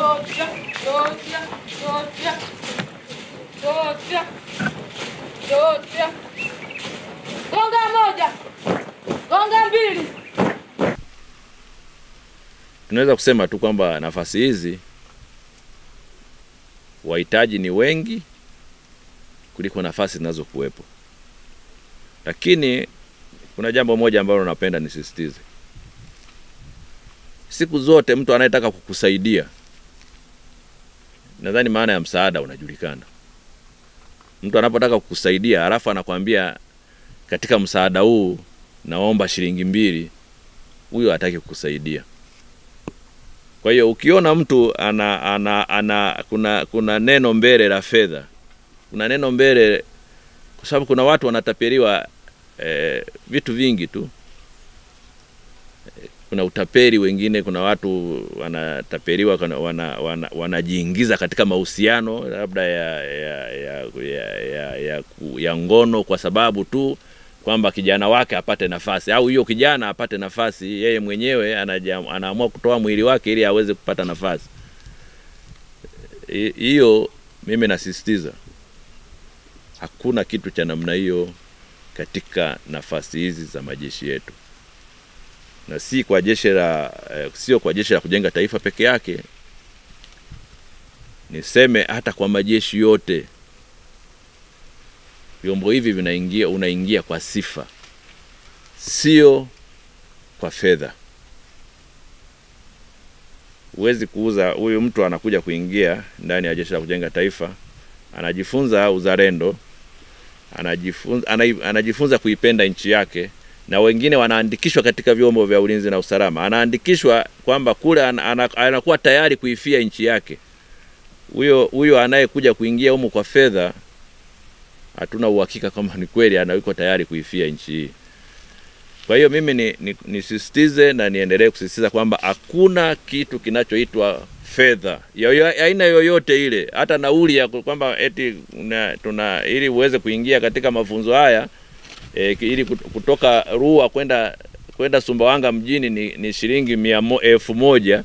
Gonga moja. Gonga mbili. Tunaweza kusema tu kwamba nafasi hizi wahitaji ni wengi kuliko nafasi zinazokuwepo. Lakini kuna jambo moja ambalo napenda nisisitize. Siku zote mtu anayetaka kukusaidia, nadhani maana ya msaada unajulikana. Mtu anapotaka kukusaidia halafu anakuambia katika msaada huu naomba shilingi 2, huyo hataki kukusaidia. Kwa hiyo ukiona mtu kuna neno mbele la fedha, kuna neno mbele, kwa sababu kuna watu wanatapeliwa vitu vingi tu. Kuna utapeli wengine, kuna watu wanatapeliwa wanajiingiza katika mahusiano labda ya ngono kwa sababu tu kwamba kijana wake apate nafasi, au hiyo kijana apate nafasi, yeye mwenyewe anaamua kutoa mwili wake ili aweze kupata nafasi. Hiyo mimi nasisitiza hakuna kitu cha namna hiyo katika nafasi hizi za majeshi yetu. Na sio kwa jeshi la kujenga taifa peke yake. Niseme hata kwa majeshi yote. Vyombo hivi unaingia kwa sifa, sio kwa fedha. Huwezi kuuza, huyu mtu anakuja kuingia ndani ya jeshi la kujenga taifa, anajifunza uzalendo, anajifunza kuipenda nchi yake, na wengine wanaandikishwa katika vyombo vya ulinzi na usalama. Anaandikishwa kwamba kule anakuwa tayari kuifia nchi yake. Huyo anayekuja kuingia humu kwa fedha, hatuna uhakika kama ni kweli yuko tayari kuifia nchi hii. Kwa hiyo mimi nisisitize na niendelee kusisitiza kwamba hakuna kitu kinachoitwa fedha aina yoyote ile, hata nauli ya kwamba eti ili uweze kuingia katika mafunzo haya ili kutoka Rua kwenda Sumbawanga mjini ni shilingi 1,000.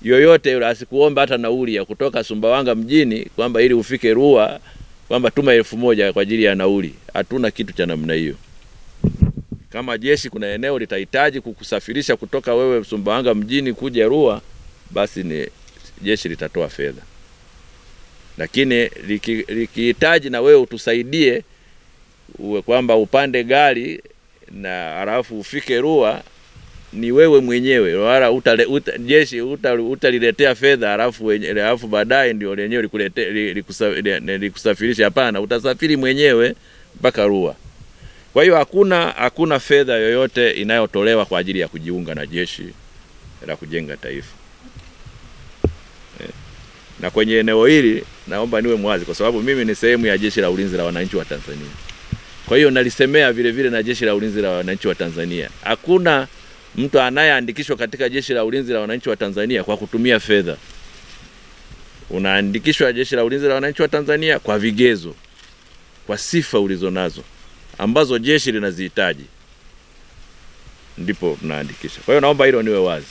Yoyote yule asikuomba hata nauli ya kutoka Sumbawanga mjini kwamba ili ufike Rua kwamba tuma 1,000 kwa ajili ya nauli. Hatuna kitu cha namna hiyo. Kama jeshi kuna eneo litahitaji kukusafirisha kutoka wewe Sumbawanga mjini kuja Rua, basi jeshi litatoa fedha. Lakini likihitaji na wewe utusaidie kwamba upande gari na alafu ufike Rua, ni wewe mwenyewe, wala jeshi utaliletea fedha alafu baadaye ndio lenyewe likusafirisha. Hapana, utasafiri mwenyewe mpaka Rua. Kwa hiyo hakuna fedha yoyote inayotolewa kwa ajili ya kujiunga na jeshi la kujenga taifa. Na kwenye eneo hili naomba niwe mwazi, kwa sababu mimi ni sehemu ya Jeshi la Ulinzi la Wananchi wa Tanzania. Kwa hiyo nalisemea vile vile na Jeshi la Ulinzi la Wananchi wa Tanzania. Hakuna mtu anayeandikishwa katika Jeshi la Ulinzi la Wananchi wa Tanzania kwa kutumia fedha. Unaandikishwa Jeshi la Ulinzi la Wananchi wa Tanzania kwa vigezo, kwa sifa ulizonazo ambazo jeshi linazihitaji, ndipo tunaandikisha. Kwa hiyo naomba hilo niwe wazi.